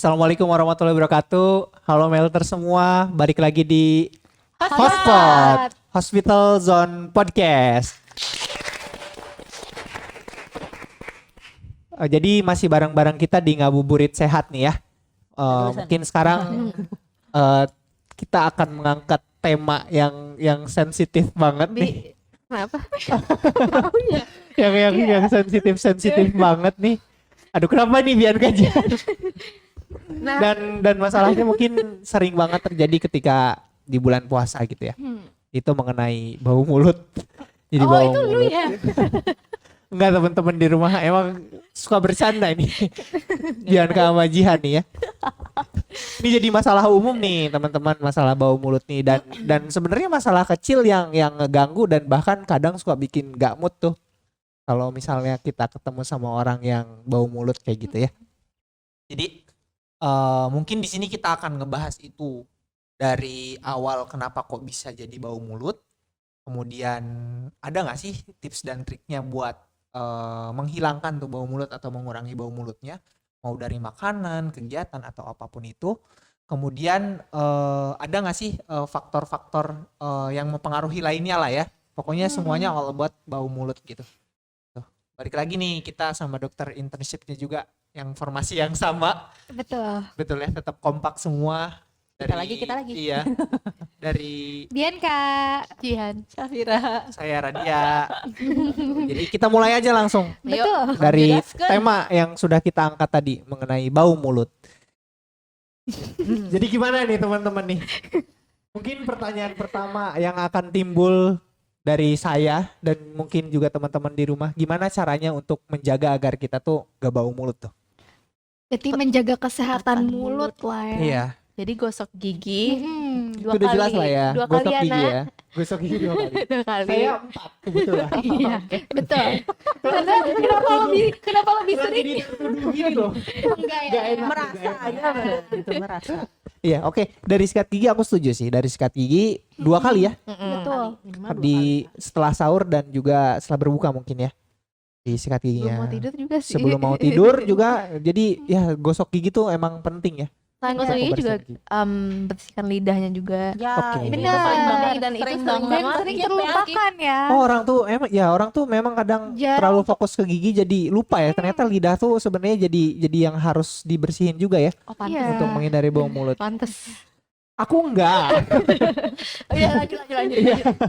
Assalamualaikum warahmatullahi wabarakatuh. Halo Melter semua, balik lagi di Hotspot. Hospital Zone Podcast. Jadi masih bareng-bareng kita di Ngabuburit Sehat nih ya. Mungkin sekarang kita akan mengangkat tema yang sensitif banget nih. Kenapa? yang sensitif banget nih. Aduh, kenapa nih Bianca aja? Nah, Dan masalahnya mungkin sering banget terjadi ketika di bulan puasa gitu ya. Itu mengenai bau mulut. Jadi bau itu lu mulut. ya. Enggak, teman-teman di rumah emang suka bercanda ini. Bianca sama Jihan nih ya. Ini jadi masalah umum nih teman-teman, masalah bau mulut nih, dan sebenarnya masalah kecil yang ngeganggu dan bahkan kadang suka bikin gak mood tuh. Kalau misalnya kita ketemu sama orang yang bau mulut kayak gitu ya. Jadi mungkin di sini kita akan ngebahas itu dari awal kenapa kok bisa jadi bau mulut. Kemudian ada nggak sih tips dan triknya buat menghilangkan tuh bau mulut atau mengurangi bau mulutnya, mau dari makanan, kegiatan atau apapun itu. Kemudian ada nggak sih faktor-faktor yang mempengaruhi lainnya lah ya. Pokoknya semuanya all about bau mulut gitu. Balik lagi nih kita sama dokter internshipnya juga yang formasi yang sama. Betul ya, tetap kompak semua. Kita lagi. Iya. Dari Bianca, Jihan, Safira. saya Radia. Jadi kita mulai aja langsung betul. dari Jelaskan. tema yang sudah kita angkat tadi mengenai bau mulut. Jadi gimana nih teman-teman nih? Mungkin pertanyaan pertama yang akan timbul dari saya dan mungkin juga teman-teman di rumah, gimana caranya untuk menjaga agar kita tuh gak bau mulut tuh? Jadi menjaga kesehatan mulut lah ya. Iya, Jadi gosok gigi itu udah jelas lah ya. Dua Gosok kali gigi ya, ya. Gosok gigi 2 kali. Dua kali. Saya 4 kebetulan. Iya. Betul. Karena kenapa lebih Lagi sering? dituduh gini loh. Enggak ya. Gak enak. Merasa aja gitu, merasa. Iya, oke. Dari sikat gigi aku setuju sih. Dari sikat gigi 2 kali ya. Betul. Di setelah sahur dan juga setelah berbuka mungkin ya. Di sikat Belum giginya. mau tidur juga sih. Sebelum mau tidur juga. Jadi ya gosok gigi tuh emang penting ya. Selain gosok gigi juga Pembersihan gigi. bersihkan lidahnya juga. Oke. Ini Benar. paling penting dan itu Sering sering banget. Dan banget sering ya, terlupakan ya. Oh, orang tuh memang kadang Jarang terlalu fokus ke gigi jadi lupa ya. Ternyata lidah tuh sebenarnya jadi yang harus dibersihin juga ya Oh, pantes. Iya. untuk menghindari bau mulut. Pantes. Aku enggak. Iya, lanjut.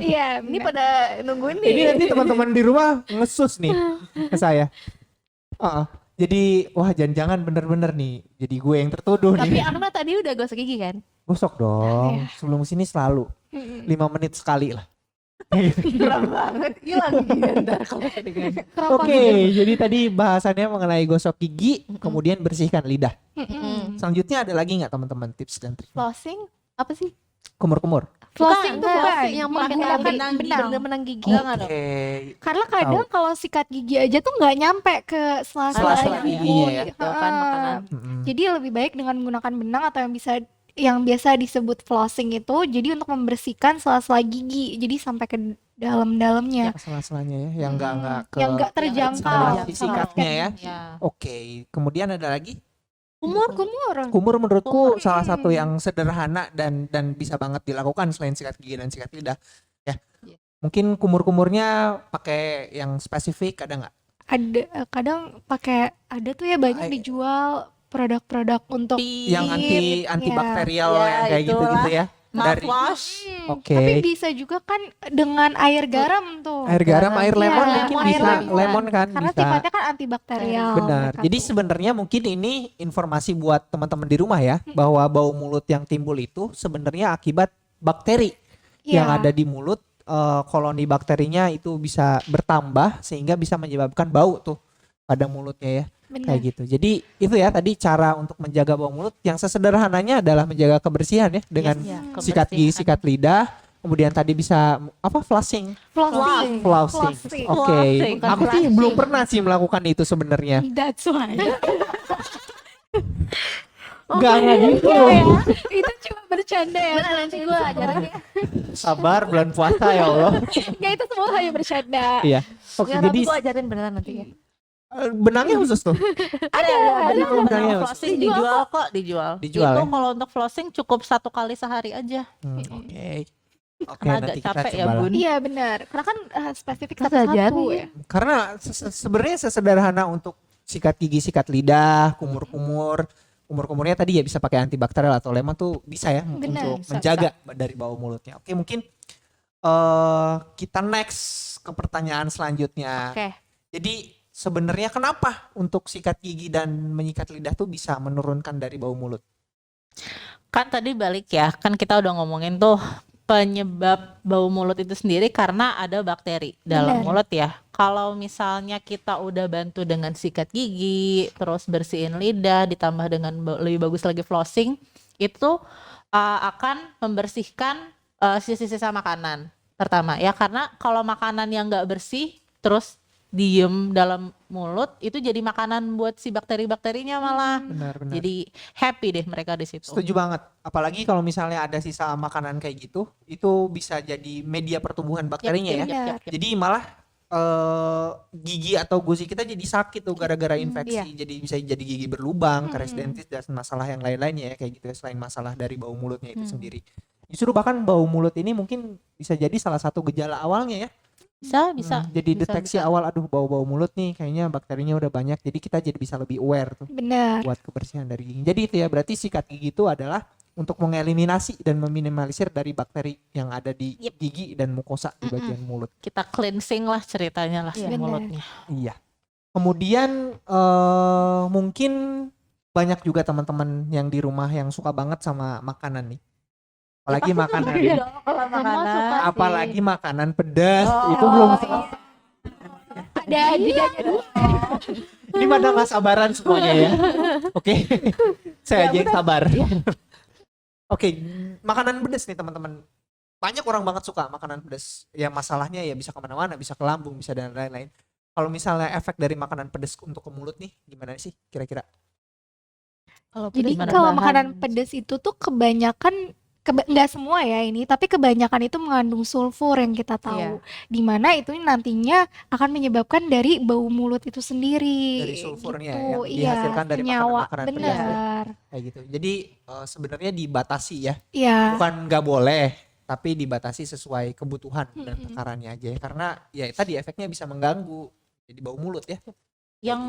Iya, Ini pada nungguin nih. Ini nanti teman-teman di rumah ngesus nih ke saya. Jadi wah, jangan bener-bener nih jadi gue yang tertuduh Tapi nih. Arna tadi udah gosok gigi kan? Gosok dong. Iya. Sebelum sini selalu 5 menit sekali lah. Kurang banget. Hilang gigi ntar kalau dengan. Oke, jadi tadi bahasannya mengenai gosok gigi, kemudian bersihkan lidah. Selanjutnya ada lagi nggak teman-teman tips dan trik? Flossing apa sih? Kumur-kumur. Flossing tuh Enggak, bukan yang menggunakan benang benang. benang gigi. Oke. Karena kadang kalau sikat gigi aja tuh nggak nyampe ke Sela-sela sela-sela giginya gigi. ya. Kan makanan. Jadi lebih baik dengan menggunakan benang atau yang biasa disebut flossing itu, jadi untuk membersihkan sela-sela gigi, jadi sampai ke dalam-dalamnya, Sela-selanya ya, yang nggak ke yang nggak terjangkau. Yang sikatnya ya. Ya. Oke, kemudian ada lagi. Kumur. Kumur menurutku Kumur. salah satu yang sederhana dan bisa banget dilakukan selain sikat gigi dan sikat lidah. Ya. Iya. Mungkin kumur-kumurnya pakai yang spesifik ada nggak? Ada kadang pakai, ada tuh ya banyak dijual produk-produk untuk Yang antibakterial Ya, yang kayak itulah. gitu-gitu ya. Dari Mouthwash. Oke. Tapi bisa juga kan dengan air garam tuh. air garam, air lemon Iya, mungkin air bisa. lemon. Lemon kan Karena bisa. sifatnya kan antibakterial. Benar. mereka Jadi tuh. sebenarnya mungkin ini informasi buat teman-teman di rumah ya, bahwa bau mulut yang timbul itu sebenarnya akibat bakteri yang Iya. ada di mulut. Koloni bakterinya itu bisa bertambah sehingga bisa menyebabkan bau tuh pada mulutnya ya. Benar. Kayak gitu. Jadi itu ya tadi cara untuk menjaga bau mulut yang sesederhananya adalah menjaga kebersihan ya dengan Iya, sikat gigi, kebersihan. sikat lidah. Kemudian tadi bisa apa flossing. Flossing. Flossing. Oke. Flossing, bukan Aku sih flashing. belum pernah sih melakukan itu sebenarnya. That's why. Enggak gitu. Ya, itu cuma bercanda ya. Benar, nanti gue ajarin ya. Sabar bulan puasa ya Allah. Enggak, itu semua hanya bercanda. Iya. Oke, Nggak, jadi tapi gue ajarin beneran nanti ya. Benangnya khusus tuh. Ada benangnya flossing dijual kok, dijual. Dijual Itu ya? kalau untuk flossing cukup 1 kali sehari aja. Oke. Oke, Karena agak nanti kita capek ya, coba lah. Bun. Iya benar, karena kan spesifik Masa satu-satu jari ya. Karena sebenarnya sesederhana untuk sikat gigi, sikat lidah, kumur-kumurnya tadi ya bisa pakai antibakterial atau lemon tuh bisa ya Benar, untuk bisa, menjaga dari bau mulutnya. Oke, mungkin kita next ke pertanyaan selanjutnya. Oke. Jadi sebenarnya kenapa untuk sikat gigi dan menyikat lidah tuh bisa menurunkan dari bau mulut? Kan tadi balik ya, kan kita udah ngomongin tuh penyebab bau mulut itu sendiri karena ada bakteri dalam Benar. mulut ya. Kalau misalnya kita udah bantu dengan sikat gigi, terus bersihin lidah, ditambah dengan lebih bagus lagi flossing, itu akan membersihkan sisa-sisa makanan. Pertama ya, karena kalau makanan yang nggak bersih terus diem dalam mulut itu jadi makanan buat si bakteri-bakterinya malah. Benar-benar. Jadi happy deh mereka di situ. Setuju banget. Apalagi kalau misalnya ada sisa makanan kayak gitu, itu bisa jadi media pertumbuhan bakterinya ya. Yap. Jadi malah gigi atau gusi kita jadi sakit tuh gara-gara infeksi. Jadi bisa jadi gigi berlubang, keresdentis dan masalah yang lain-lainnya ya kayak gitu ya, selain masalah dari bau mulutnya itu sendiri. Justru bahkan bau mulut ini mungkin bisa jadi salah satu gejala awalnya ya. Bisa. Jadi deteksi bisa. awal, aduh bau-bau mulut nih kayaknya bakterinya udah banyak. Jadi kita jadi bisa lebih aware tuh Benar. buat kebersihan dari gigi. Jadi itu ya berarti sikat gigi itu adalah untuk mengeliminasi dan meminimalisir dari bakteri yang ada di gigi dan mukosa di bagian mulut. Kita cleansing lah ceritanya lah si Benar. mulutnya. Iya. Kemudian mungkin banyak juga teman-teman yang di rumah yang suka banget sama makanan nih. Apalagi makanan Kalau apalagi makanan pedas itu Oh, belum Ada jedanya dulu. ini pada nggak sabaran semuanya ya. Oke. Saya aja yang sabar. Oke, makanan pedas nih teman-teman. Banyak orang banget suka makanan pedas. Ya masalahnya ya bisa kemana-mana, bisa ke lambung, bisa dan lain-lain. Kalau misalnya efek dari makanan pedas untuk ke mulut nih, gimana sih kira-kira? Jadi kalau makanan pedas itu tuh kebanyakan nggak semua ya ini, tapi kebanyakan itu mengandung sulfur yang kita tahu. Dimana itu nantinya akan menyebabkan dari bau mulut itu sendiri. Dari sulfurnya gitu. yang Iya, dihasilkan dari senyawa. makanan-makanan pedas ya. Benar. Kayak gitu. Jadi sebenarnya dibatasi ya. Iya. Bukan nggak boleh, tapi dibatasi sesuai kebutuhan dan takarannya aja ya. Karena ya tadi efeknya bisa mengganggu jadi bau mulut ya. Yang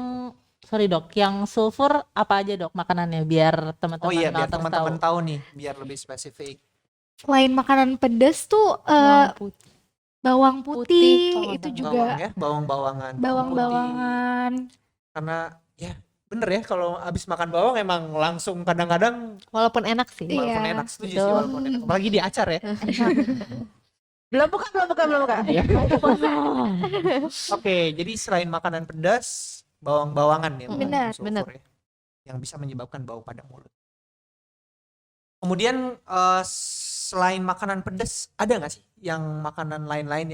sorry dok, yang sulfur apa aja dok makanannya biar teman-teman Oh iya, biar terus teman-teman tahu nih, biar lebih spesifik. Selain makanan pedas tuh bawang putih Bawang itu putih. juga Bawang ya, bawang-bawangan. bawang putih. bawang-bawangan. Karena ya bener ya kalau habis makan bawang emang langsung kadang-kadang walaupun enak sih. walaupun Iya. enak setuju sih Betul. walaupun enak. Apalagi di acar ya. Belum buka. Oke, jadi selain makanan pedas, bawang-bawangan ya, Benar, sulfur benar. ya, yang bisa menyebabkan bau pada mulut. Kemudian selain makanan pedas, ada nggak sih yang makanan lain-lain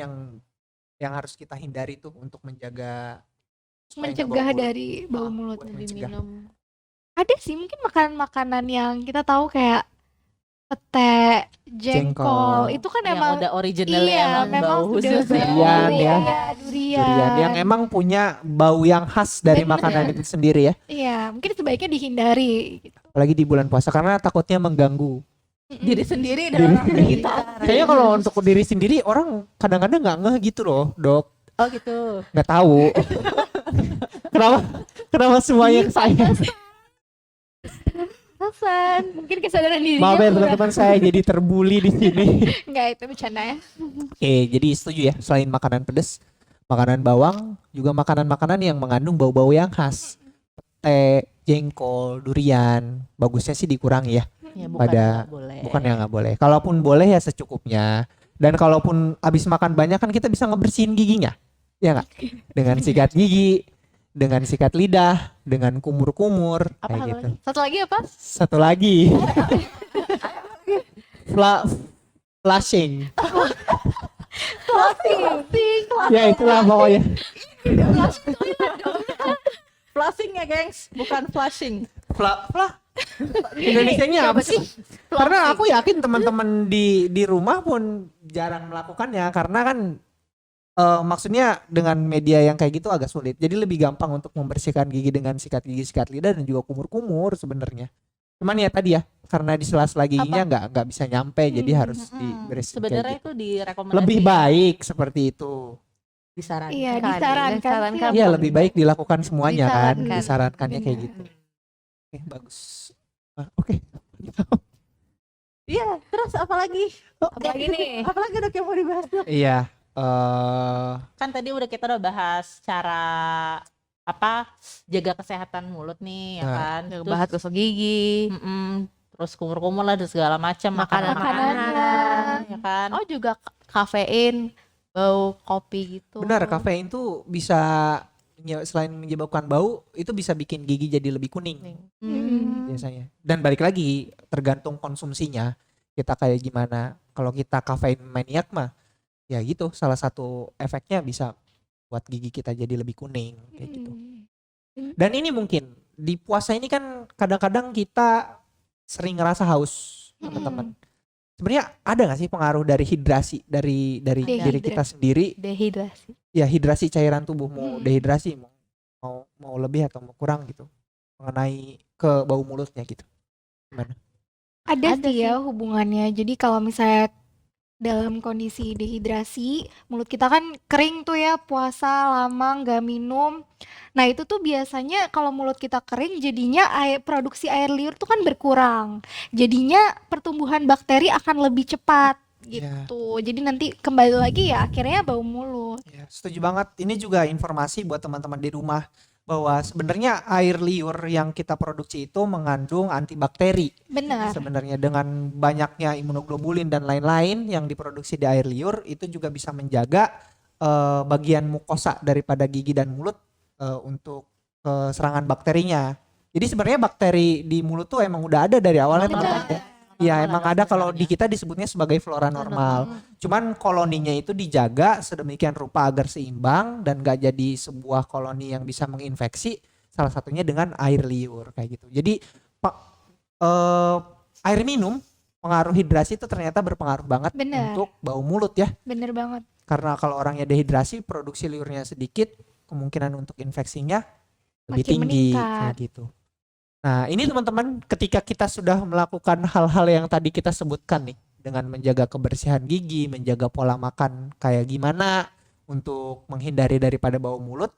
yang harus kita hindari tuh untuk menjaga supaya nggak bau Mencegah mulut? dari bau mulut. Buat mencegah. Ada sih mungkin makanan-makanan yang kita tahu kayak pete, jengkol, itu kan Yang emang udah original iya, memang bau sudah khusus ya. Durian ya. Durian. Durian yang emang punya bau yang khas dari Bener. makanan itu sendiri ya. Iya, mungkin sebaiknya dihindari gitu. Apalagi di bulan puasa karena takutnya mengganggu. Diri sendiri Diri dan orang sendiri. sekitar. Kayaknya kalau untuk diri sendiri orang kadang-kadang nggak ngeh gitu loh, Dok. Oh gitu. Nggak tahu. Kenapa semuanya ke saya? Hasan, mungkin kesadaran dirinya Maaf ya kurang. teman-teman, saya jadi terbuli di sini. Enggak, itu bercanda ya. Oke, jadi setuju ya. Selain makanan pedas, makanan bawang, juga makanan-makanan yang mengandung bau-bau yang khas. Pete, jengkol, durian, bagusnya sih dikurangi ya. Ya, Pada- nggak boleh. Bukan yang nggak boleh. Kalaupun boleh ya secukupnya. Dan kalaupun habis makan banyak kan kita bisa ngebersihin giginya, ya nggak? Dengan sikat gigi, dengan sikat lidah, dengan kumur-kumur, Apa kayak lagi? gitu. Satu lagi apa? Satu lagi, flushing. Ya itulah pokoknya. Flushing ya gengs, bukan flushing. Indonesianya apa sih? Karena aku yakin teman-teman di rumah pun jarang melakukannya karena kan maksudnya dengan media yang kayak gitu agak sulit. Jadi lebih gampang untuk membersihkan gigi dengan sikat gigi, sikat lidah dan juga kumur-kumur sebenarnya. Cuman ya tadi ya, karena di sela-sela giginya nggak bisa nyampe, jadi harus diberesin kayak Sebenarnya gitu. itu direkomendasi. Lebih baik seperti itu. Disarankan. Iya, disarankan sih. Iya, lebih baik dilakukan semuanya kan, Disarankan. disarankannya kayak Benar. gitu. Oke, bagus. Oke. Iya, terus apalagi? Apalagi nih? Apalagi Dok yang mau dibahas Dok? Iya, Kan tadi kita udah bahas cara jaga kesehatan mulut nih ya Nah. kan. Bahas gosok gigi, Terus kumur-kumur lah dan segala macam Makanan-makanan. ya kan. oh juga kafein, bau kopi gitu. benar, kafein tuh bisa selain menyebabkan bau, itu bisa bikin gigi jadi lebih kuning biasanya. Dan balik lagi tergantung konsumsinya. Kita kayak gimana. Kalau kita kafein maniak mah ya gitu, salah satu efeknya bisa buat gigi kita jadi lebih kuning kayak gitu. Dan ini mungkin di puasa ini kan kadang-kadang kita sering ngerasa haus, teman-teman. Sebenarnya ada nggak sih pengaruh dari hidrasi dari diri kita sendiri? Dehidrasi. Ya, hidrasi cairan tubuh, mau dehidrasi, mau lebih atau mau kurang gitu, mengenai ke bau mulutnya gitu. Gimana? Ada Ada sih ya hubungannya. Jadi kalau misalnya dalam kondisi dehidrasi, mulut kita kan kering tuh ya, puasa lama nggak minum. Nah itu tuh biasanya kalau mulut kita kering, jadinya produksi air liur tuh kan berkurang. Jadinya pertumbuhan bakteri akan lebih cepat Iya. gitu. Jadi nanti kembali lagi ya akhirnya bau mulut. Ya, setuju banget. Ini juga informasi buat teman-teman di rumah bahwa sebenarnya air liur yang kita produksi itu mengandung antibakteri. Benar. Sebenarnya dengan banyaknya imunoglobulin dan lain-lain yang diproduksi di air liur itu juga bisa menjaga bagian mukosa daripada gigi dan mulut untuk serangan bakterinya. Jadi sebenarnya bakteri di mulut tuh emang udah ada dari awalnya, teman-teman ya. Ya emang ada, kalau di kita disebutnya sebagai flora normal. Cuman koloninya itu dijaga sedemikian rupa agar seimbang dan gak jadi sebuah koloni yang bisa menginfeksi. Salah satunya dengan air liur kayak gitu. Jadi air minum, pengaruh hidrasi itu ternyata berpengaruh banget Benar. untuk bau mulut ya. Bener banget. Karena kalau orangnya dehidrasi, produksi liurnya sedikit, kemungkinan untuk infeksinya lebih Makin tinggi meningkat. kayak gitu. Nah, ini teman-teman, ketika kita sudah melakukan hal-hal yang tadi kita sebutkan nih, dengan menjaga kebersihan gigi, menjaga pola makan kayak gimana untuk menghindari daripada bau mulut,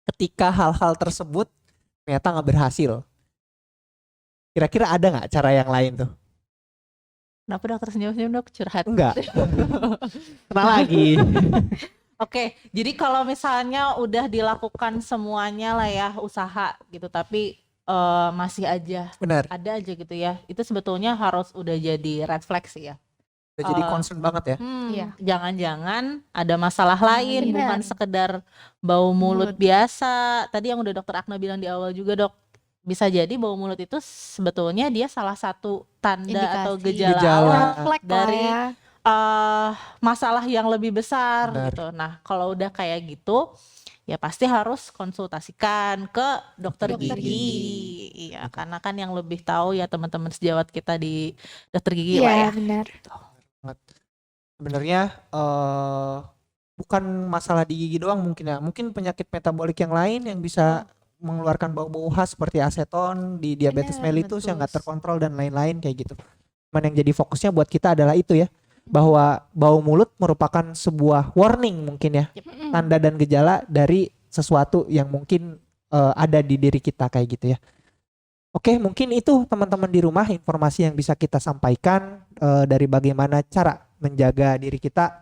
ketika hal-hal tersebut ternyata nggak berhasil, kira-kira ada nggak cara yang lain tuh? Kenapa Dokter senyum-senyum Dok, curhat? Enggak. Kenal lagi. Oke, jadi kalau misalnya udah dilakukan semuanya lah ya usaha gitu, tapi masih aja Benar. ada aja gitu ya, itu sebetulnya harus udah jadi red flag sih ya. Udah jadi concern banget ya. Iya. Jangan-jangan ada masalah lain, benar. bukan sekedar bau mulut biasa. Tadi yang udah Dokter Akna bilang di awal juga Dok, bisa jadi bau mulut itu sebetulnya dia salah satu tanda atau Indikasi. gejala Gejala. awal Refleks lah dari ya. masalah yang lebih besar Benar. gitu. Nah, kalau udah kayak gitu, ya pasti harus konsultasikan ke dokter Dokter gigi. Iya, karena kan yang lebih tahu ya teman-teman sejawat kita di dokter gigi lah Iya ya. benar. Sebenarnya bukan masalah di gigi doang mungkin ya. Mungkin penyakit metabolik yang lain yang bisa mengeluarkan bau-bau khas seperti aseton di diabetes Benar, mellitus yang nggak betul. terkontrol dan lain-lain kayak gitu. Cuman yang jadi fokusnya buat kita adalah itu ya, bahwa bau mulut merupakan sebuah warning mungkin ya, tanda dan gejala dari sesuatu yang mungkin ada di diri kita kayak gitu ya. Oke, mungkin itu teman-teman di rumah informasi yang bisa kita sampaikan dari bagaimana cara menjaga diri kita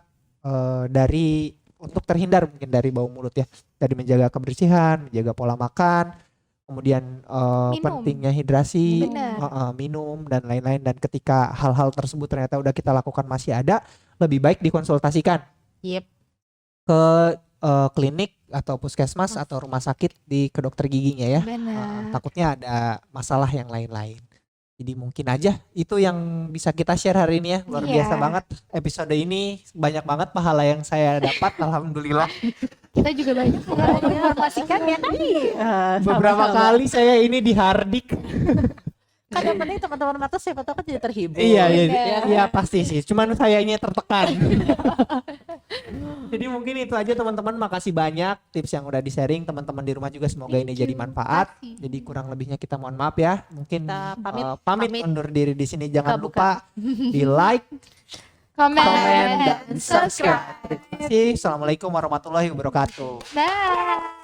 dari untuk terhindar mungkin dari bau mulut ya, dari menjaga kebersihan, menjaga pola makan, kemudian Minum. pentingnya hidrasi, Benar. minum dan lain-lain. Dan ketika hal-hal tersebut ternyata udah kita lakukan masih ada, lebih baik dikonsultasikan Yep. ke klinik atau puskesmas atau rumah sakit ke dokter giginya ya. Benar. Takutnya ada masalah yang lain-lain. Jadi mungkin aja itu yang bisa kita share hari ini ya. Luar Iya. biasa banget episode ini, banyak banget pahala yang saya dapat. Alhamdulillah. Kita juga banyak menginformasikan ya kan. Beberapa kali saya ini dihardik. Kan yang penting teman-teman mata siapa tahu kan jadi terhibur. Iya, Benar. iya pasti sih. Cuman sayanya tertekan. Jadi mungkin itu aja teman-teman, makasih banyak tips yang udah di-sharing teman-teman di rumah juga, semoga ini jadi manfaat. Jadi kurang lebihnya kita mohon maaf ya. Mungkin Kita pamit. pamit undur diri di sini. Jangan lupa di like, Komen, komen dan dan subscribe. subscribe. Terima kasih. Assalamualaikum warahmatullahi wabarakatuh. Bye.